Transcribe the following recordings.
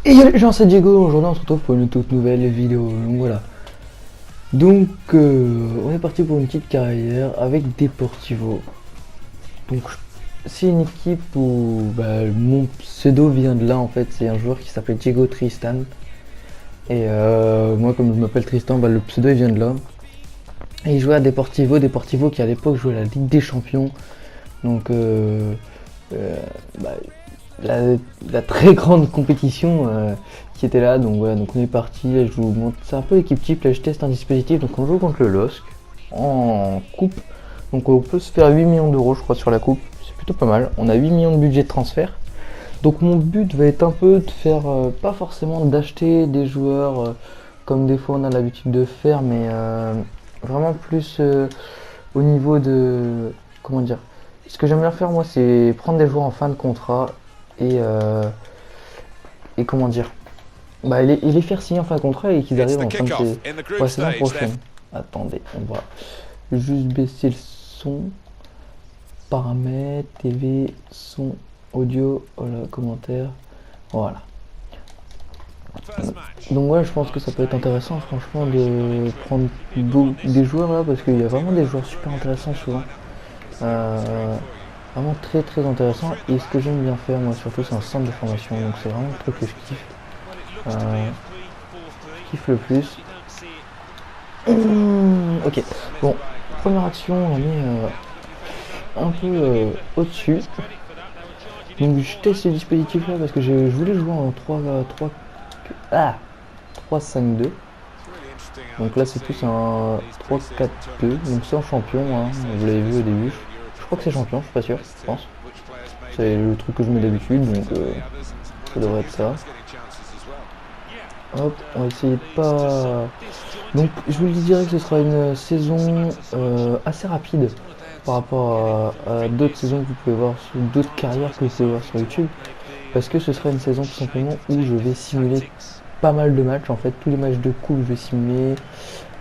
Et yo les gens, c'est Diego, aujourd'hui on se retrouve pour une toute nouvelle vidéo, donc voilà. Donc on est parti pour une petite carrière avec Deportivo. Donc c'est une équipe où mon pseudo vient de là en fait, c'est un joueur qui s'appelait Diego Tristan. Et moi comme je m'appelle Tristan, le pseudo il vient de là. Et il jouait à Deportivo, Deportivo qui à l'époque jouait à la Ligue des Champions. Donc bah, la très grande compétition qui était là, donc voilà, donc on est parti, là, je vous montre, c'est un peu l'équipe type, là je teste un dispositif, donc on joue contre le LOSC en coupe, donc on peut se faire 8 millions d'euros je crois sur la coupe, c'est plutôt pas mal, on a 8 millions de budget de transfert, donc mon but va être un peu de faire, pas forcément d'acheter des joueurs comme des fois on a l'habitude de faire, mais vraiment plus au niveau de, comment dire, ce que j'aime bien faire moi c'est prendre des joueurs en fin de contrat et comment dire, les faire signer en fin de contrat et qu'ils arrivent en fin de saison prochaine. Attendez, on va juste baisser le son, paramètres, TV, son, audio, voilà, commentaire, voilà. Donc ouais, je pense que ça peut être intéressant franchement de prendre des joueurs là parce qu'il y a vraiment des joueurs super intéressants souvent. Vraiment très très intéressant, et ce que j'aime bien faire moi surtout c'est un centre de formation, donc c'est vraiment le truc que je kiffe. Je kiffe le plus. Ok, bon, première action on la met un peu au-dessus. Donc je teste ce dispositif là parce que je voulais jouer en 3-5-2. Donc là c'est plus un 3-4-2, donc c'est en champion, hein, vous l'avez vu au début. Je crois que c'est champion, je suis pas sûr, je pense. C'est le truc que je mets d'habitude, donc ça devrait être ça. Hop, on va essayer de pas... Donc je vous le dis direct, ce sera une saison assez rapide par rapport à d'autres saisons que vous pouvez voir, sur d'autres carrières que vous pouvez voir sur YouTube. Parce que ce sera une saison tout simplement où je vais simuler pas mal de matchs. En fait, tous les matchs de coupe, je vais simuler,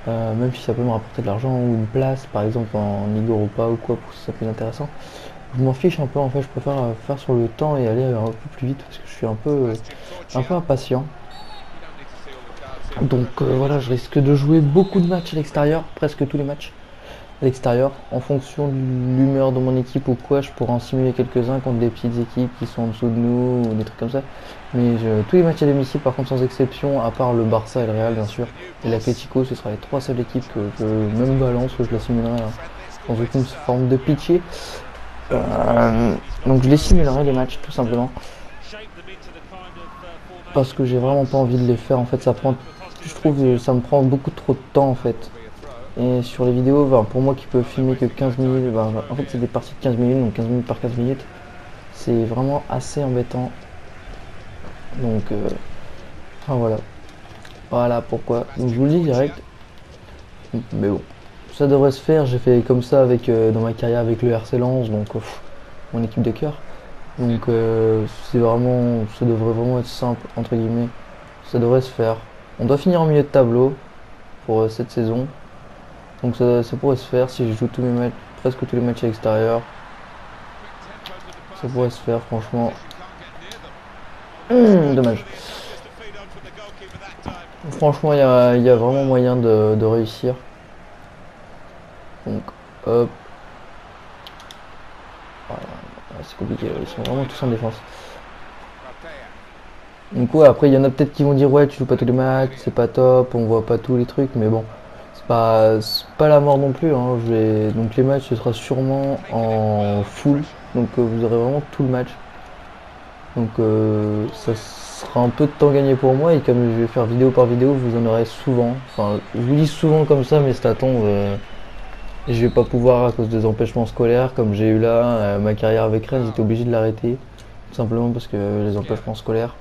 même si ça peut me rapporter de l'argent ou une place, par exemple en Ligue Europa ou quoi, pour que ça soit plus intéressant. Je m'en fiche un peu, en fait, je préfère faire sur le temps et aller un peu plus vite parce que je suis un peu impatient. Donc voilà, je risque de jouer beaucoup de matchs à l'extérieur, presque tous les matchs à l'extérieur. En fonction de l'humeur de mon équipe ou quoi, je pourrais en simuler quelques-uns contre des petites équipes qui sont en dessous de nous ou des trucs comme ça. Mais tous les matchs à domicile, par contre, sans exception, à part le Barça et le Real, bien sûr, et l'Atlético, ce sera les trois seules équipes que je même balance, que je la simulerai dans aucune forme de pitié. Donc je les simulerai les matchs, tout simplement. Parce que j'ai vraiment pas envie de les faire. En fait, je trouve que ça me prend beaucoup trop de temps en fait. Et sur les vidéos, pour moi qui peux filmer que 15 minutes, en fait c'est des parties de 15 minutes, donc 15 minutes par 15 minutes, c'est vraiment assez embêtant. Donc, enfin voilà. Voilà pourquoi. Donc je vous le dis direct. Mais bon, ça devrait se faire. J'ai fait comme ça avec dans ma carrière avec le RC Lens, donc mon équipe de cœur. Donc c'est vraiment, ça devrait vraiment être simple entre guillemets. Ça devrait se faire. On doit finir en milieu de tableau pour cette saison. Donc ça pourrait se faire si je joue tous mes matchs, presque tous les matchs à l'extérieur. Ça pourrait se faire franchement. Dommage. Franchement il y a vraiment moyen de réussir. Donc hop. Voilà. C'est compliqué, ils sont vraiment tous en défense. Donc ouais, après il y en a peut-être qui vont dire ouais tu joues pas tous les matchs, c'est pas top, on voit pas tous les trucs, mais bon, c'est pas la mort non plus, hein. Donc les matchs ce sera sûrement en full, donc vous aurez vraiment tout le match. Donc ça sera un peu de temps gagné pour moi, et comme je vais faire vidéo par vidéo, vous en aurez souvent. Enfin je vous dis souvent comme ça, mais ça tombe. Je vais pas pouvoir à cause des empêchements scolaires comme j'ai eu là, ma carrière avec Rennes, j'étais obligé de l'arrêter, tout simplement parce que les empêchements scolaires.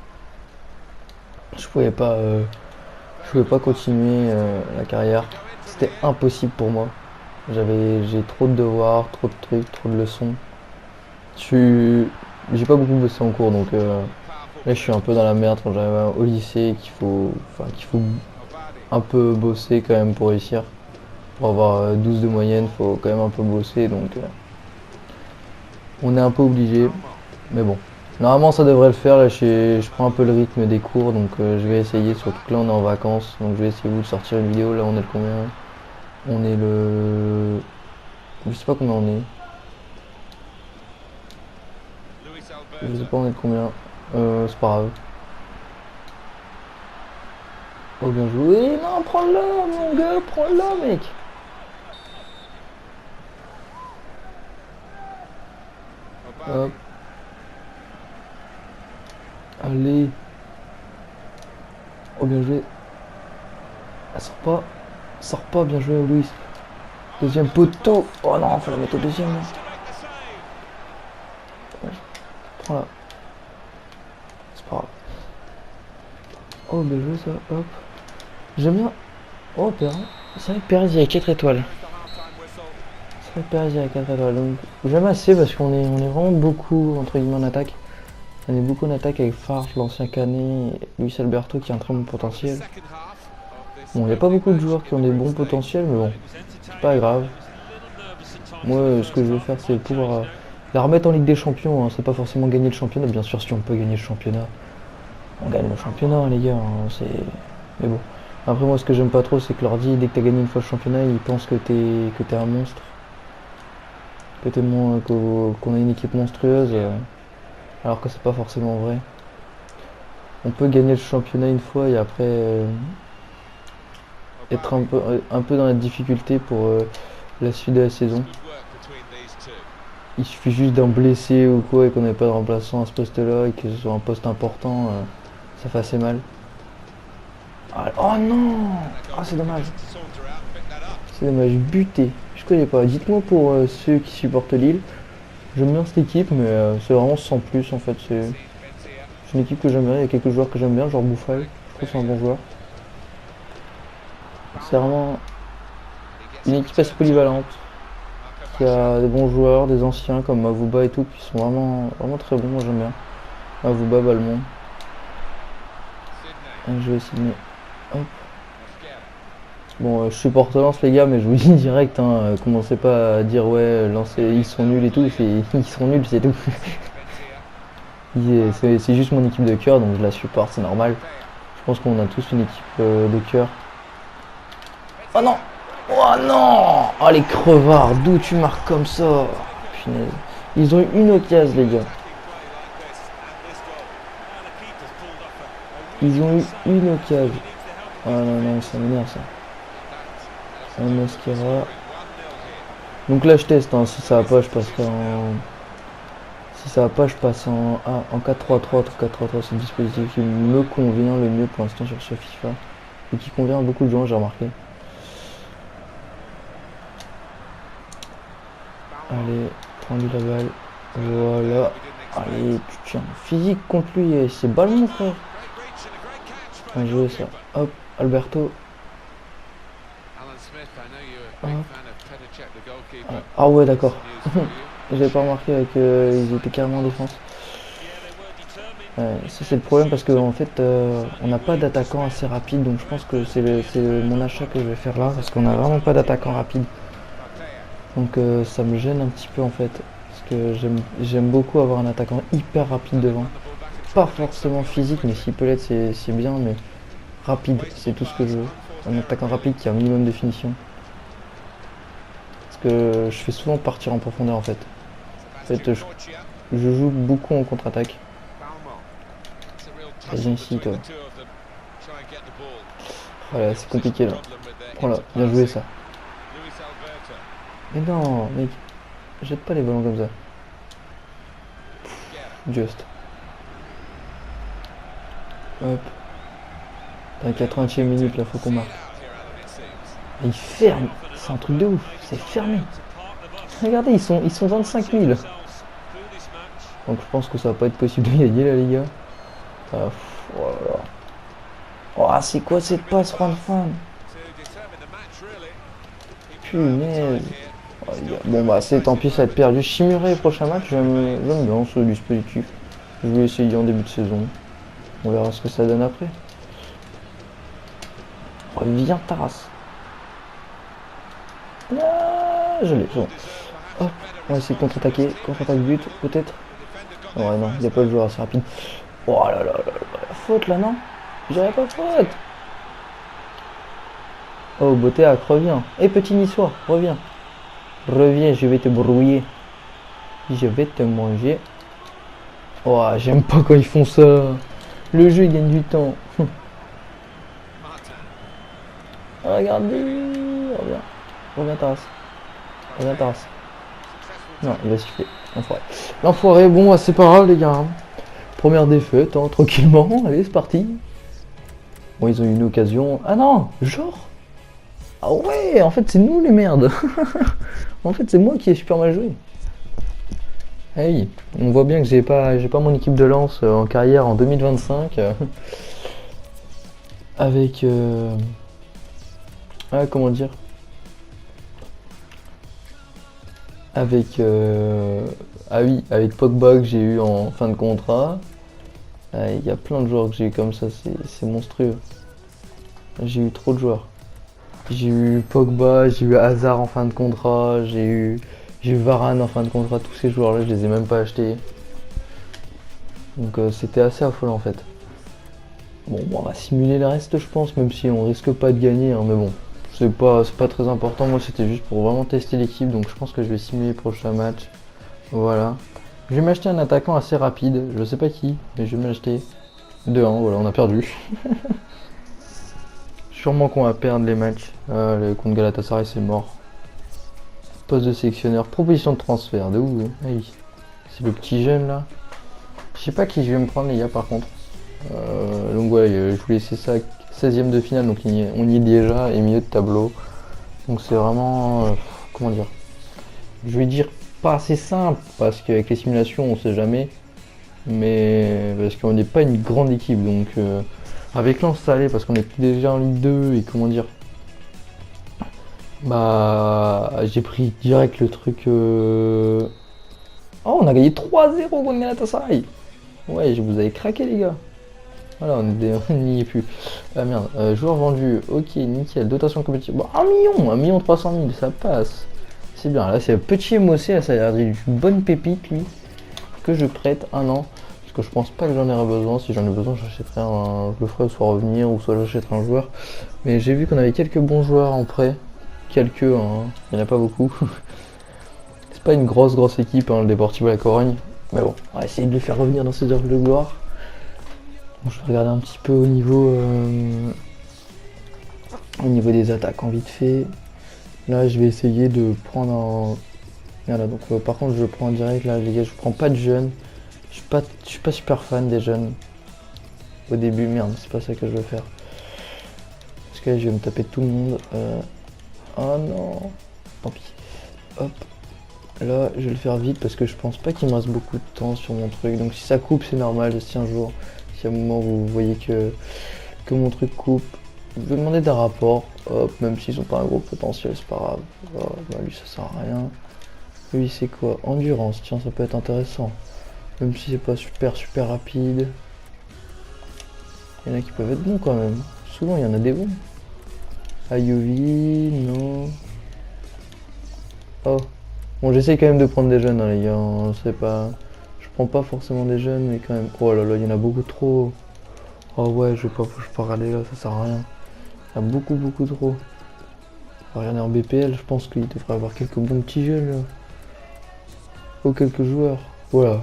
Je pouvais pas continuer la carrière. C'était impossible pour moi. J'ai trop de devoirs, trop de trucs, trop de leçons. J'ai pas beaucoup bossé en cours, donc là je suis un peu dans la merde quand j'arrive au lycée, qu'il faut un peu bosser quand même pour réussir. Pour avoir 12 de moyenne, faut quand même un peu bosser, donc on est un peu obligé. Mais bon, Normalement ça devrait le faire, là je prends un peu le rythme des cours donc je vais essayer, surtout que là on est en vacances, donc je vais essayer de sortir une vidéo, là on est le combien? On est le... Je sais pas combien on est. Je sais pas on est le combien. C'est pas grave. Oh bien joué, non prends-le mon gars, prends-le mec. Hop. Allez. Oh bien joué. Elle sort pas. Sort pas, bien joué Louis. Deuxième poteau. Oh non, faut la mettre au deuxième. Prends là. C'est pas grave. Oh bien joué ça, hop. J'aime bien. Oh Perez. C'est vrai que Perez il y a 4 étoiles. C'est vrai que Perez il y a 4 étoiles. Donc j'aime assez parce qu'on est vraiment beaucoup entre guillemets en attaque. On est beaucoup en attaque avec Farf, l'ancien Canet, Luis Alberto qui a un très bon potentiel. Bon, il n'y a pas beaucoup de joueurs qui ont des bons potentiels, mais bon, c'est pas grave. Moi, ce que je veux faire, c'est pouvoir la remettre en Ligue des Champions. Hein. C'est pas forcément gagner le championnat. Bien sûr, si on peut gagner le championnat, on gagne le championnat, les gars. Hein. Mais bon. Après, moi, ce que j'aime pas trop, c'est que l'ordi, dès que t'as gagné une fois le championnat, ils pensent que t'es un monstre. Qu'on a une équipe monstrueuse. Alors que c'est pas forcément vrai. On peut gagner le championnat une fois et après être un peu dans la difficulté pour la suite de la saison. Il suffit juste d'un blessé ou quoi et qu'on n'ait pas de remplaçant à ce poste-là et que ce soit un poste important, ça fait assez mal. Ah, oh non! Ah c'est dommage. C'est dommage, buté. Je connais pas. Dites-moi pour ceux qui supportent Lille. J'aime bien cette équipe, mais c'est vraiment sans plus en fait. C'est une équipe que j'aime bien. Il y a quelques joueurs que j'aime bien, genre Bouffal. Je trouve que c'est un bon joueur. C'est vraiment une équipe assez polyvalente. Qui a des bons joueurs, des anciens comme Mavouba et tout, qui sont vraiment très bons. Moi j'aime bien. Mavouba, Balmont. Je vais essayer de... Hop. Bon, je supporte Lens les gars, mais je vous dis direct, hein, commencez pas à dire ouais, Lens ils sont nuls et tout, ils sont nuls, c'est tout. C'est juste mon équipe de cœur, donc je la supporte, c'est normal. Je pense qu'on a tous une équipe de cœur. Oh non! Oh non! Oh les crevards, d'où tu marques comme ça? Punaise. Ils ont eu une occasion les gars. Ils ont eu une occasion. Ah non, non, ça m'énerve ça. Un Mosquera. Donc là je teste, hein. Si ça va pas je passerai en... Si ça va pas je passe en 4-3-3, 4-3-3, c'est le dispositif qui me convient le mieux pour l'instant sur ce FIFA. Et qui convient à beaucoup de gens, j'ai remarqué. Allez, prends-lui la balle. Voilà. Allez, tu tiens physique contre lui, c'est ballon frère. Bien joué ça. Hop, Alberto. Ah ouais d'accord. J'avais pas remarqué avec ils étaient carrément en défense. Ça c'est le problème parce qu'en fait on n'a pas d'attaquant assez rapide, donc je pense que c'est mon achat que je vais faire là parce qu'on n'a vraiment pas d'attaquant rapide. Donc ça me gêne un petit peu en fait. Parce que j'aime beaucoup avoir un attaquant hyper rapide devant. Pas forcément physique, mais s'il peut l'être c'est bien, mais rapide, c'est tout ce que je veux. Un attaquant rapide qui a un minimum de finition. Parce que je fais souvent partir en profondeur en fait. En fait je joue beaucoup en contre-attaque. Viens ici toi. Voilà, c'est compliqué là. Voilà, bien joué ça. Mais non, mec, jette pas les ballons comme ça. Just. Hop. Dans la 80e minute, là, faut qu'on marque. Et il ferme. C'est un truc de ouf. C'est fermé. Regardez, ils sont 25 000. Donc je pense que ça va pas être possible de gagner là, les gars. Oh là là. Oh, c'est quoi cette passe, Juan Fan? Punaise. Oh, bon bah c'est tant pis, ça va être perdu. Chimuré, prochain match, j'aime bien ce dispositif. Je vais essayer en début de saison. On verra ce que ça donne après. Oh, viens Taras. Ah, je l'ai, bon. Hop, on va essayer de contre-attaquer. Contre-attaque but, peut-être. Ouais, non, il n'y a pas le joueur assez rapide. Oh là là là là, la faute là, non? J'aurais pas faute. Oh, Botéac, reviens. Et petit niçois, reviens. Reviens, je vais te brouiller. Je vais te manger. Oh, j'aime pas quand ils font ça. Le jeu, il gagne du temps. Regardez. Reviens. Reviens, Taras. Reviens, Taras. Non, il va siffler. L'enfoiré. L'enfoiré, bon, bah, c'est pas grave, les gars. Première défaite, hein, tranquillement. Allez, c'est parti. Bon, ils ont eu une occasion. Ah non, genre. Ah ouais, en fait, c'est nous les merdes. En fait, c'est moi qui ai super mal joué. Hey, on voit bien que j'ai pas mon équipe de lance en carrière en 2025. Avec. Ah, comment dire? Avec. Ah oui, avec Pogba que j'ai eu en fin de contrat. Il y a plein de joueurs que j'ai eu comme ça, c'est monstrueux. J'ai eu trop de joueurs. J'ai eu Pogba, j'ai eu Hazard en fin de contrat, j'ai eu Varane en fin de contrat. Tous ces joueurs-là, je les ai même pas achetés. Donc c'était assez affolant en fait. Bon, on va simuler le reste, je pense, même si on risque pas de gagner, hein, mais bon, c'est pas très important. Moi, c'était juste pour vraiment tester l'équipe, donc je pense que je vais simuler le prochain match. Voilà. Je vais m'acheter un attaquant assez rapide, je sais pas qui, mais je vais m'acheter 2-1, voilà, on a perdu. Sûrement qu'on va perdre les matchs. Contre Galatasaray, c'est mort. Poste de sélectionneur, proposition de transfert, de où? Ah oui. C'est le petit jeune là. Je sais pas qui je vais me prendre les gars par contre. Donc voilà, je vous laisser ça 16ème de finale, donc on y est déjà, et milieu de tableau. Donc c'est vraiment, comment dire, je vais dire pas assez simple, parce qu'avec les simulations on sait jamais, mais parce qu'on n'est pas une grande équipe, donc avec Lens ça allait, parce qu'on est déjà en Ligue 2, et comment dire, bah j'ai pris direct le truc. Oh, on a gagné 3-0 contre Galatasaray. Ouais, je vous avais craqué les gars. Voilà, on n'y est plus. Ah merde, joueur vendu, ok, nickel, dotation compétitive. Bon, 1 million 300 000, ça passe. C'est bien, là c'est un petit Mossé, ça a l'air d'une bonne pépite lui, que je prête 1 an. Parce que je pense pas que j'en aurai besoin. Si j'en ai besoin, j'achèterai je le ferai soit revenir ou soit j'achèterai un joueur. Mais j'ai vu qu'on avait quelques bons joueurs en prêt. Quelques, hein, il n'y en a pas beaucoup. C'est pas une grosse équipe, hein, le Deportivo La Corogne. Mais bon, on va essayer de le faire revenir dans ses heures de gloire. Bon, je vais regarder un petit peu au niveau des attaquants vite fait. Là, je vais essayer de prendre un. Voilà, donc par contre, je prends en direct là, les gars. Je prends pas de jeunes. Je suis pas super fan des jeunes. Au début, merde, c'est pas ça que je veux faire. Parce que là, je vais me taper tout le monde. Oh non, tant pis. Hop. Là, je vais le faire vite parce que je pense pas qu'il me reste beaucoup de temps sur mon truc. Donc si ça coupe, c'est normal. Si un jour, si à un moment vous voyez que mon truc coupe, je vais demander des rapports. Hop, même s'ils ont pas un gros potentiel, c'est pas grave. Oh, bah lui, ça sert à rien. Lui, c'est quoi? Endurance, tiens, ça peut être intéressant. Même si c'est pas super rapide. Il y en a qui peuvent être bons quand même. Souvent, il y en a des bons. Ayovi, non. Oh. Bon, j'essaye quand même de prendre des jeunes, hein, les gars. Hein, c'est pas. Je prends pas forcément des jeunes, mais quand même. Oh là là, il y en a beaucoup trop. Oh ouais, je vais pas regarder là, ça sert à rien. Il y a beaucoup trop. On va regarder en BPL, je pense qu'il devrait avoir quelques bons petits jeunes là. Ou quelques joueurs. Voilà.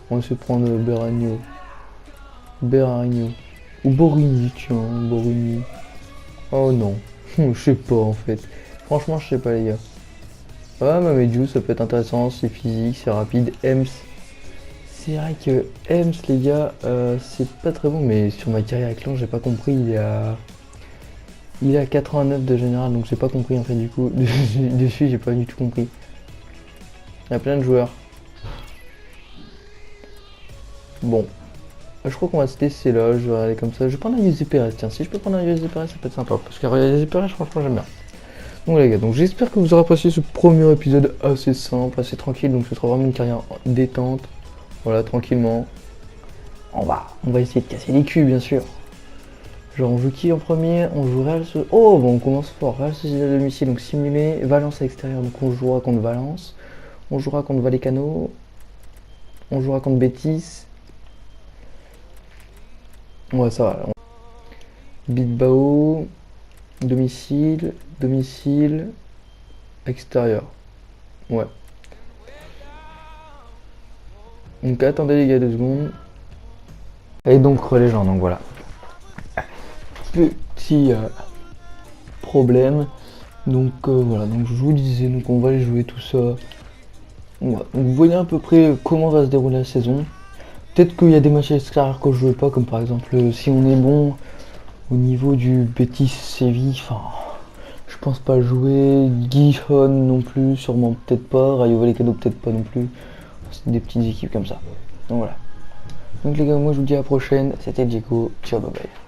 On va essayer de prendre Beragno. Ou Borini, tiens, Borini. Oh non. Je sais pas en fait. Franchement, je sais pas les gars. Ouais, Mamadou, ça peut être intéressant, c'est physique, c'est rapide. Ems. C'est vrai que Ems, les gars, c'est pas très bon, mais sur ma carrière avec Lens, j'ai pas compris. Il est à 89 de général, donc j'ai pas compris en fait du coup. Dessus, j'ai pas du tout compris. Il y a plein de joueurs. Bon. Je crois qu'on va se laisser là, je vais aller comme ça. Je vais prendre un USD Perez, tiens, si je peux prendre un USD Perez, ça peut être sympa. Parce qu'un USD Perez, franchement, j'aime bien. Donc les gars, donc j'espère que vous aurez apprécié ce premier épisode assez simple, assez tranquille. Donc ce sera vraiment une carrière détente. Voilà, tranquillement. On va essayer de casser les culs, bien sûr. Genre, on joue qui en premier? On joue Real Sociedad. Oh, bon, on commence fort. Real Sociedad à domicile, donc simulé. Valence à l'extérieur, donc on jouera contre Valence. On jouera contre Vallecano. On jouera contre Betis. Ouais, ça va. Bilbao, domicile, domicile, extérieur. Ouais. Donc attendez les gars 2 secondes. Et donc les gens, donc voilà. Petit problème. Donc voilà, donc je vous disais, donc on va aller jouer tout ça. Ouais. Donc vous voyez à peu près comment va se dérouler la saison. Peut-être qu'il y a des matchs extérieurs que je jouais pas, comme par exemple si on est bon au niveau du Betis Séville, enfin je pense pas jouer, Gijón non plus, sûrement peut-être pas, Rayo Vallecano peut-être pas non plus. C'est des petites équipes comme ça. Donc voilà. Donc les gars, moi je vous dis à la prochaine, c'était Diego, ciao bye bye.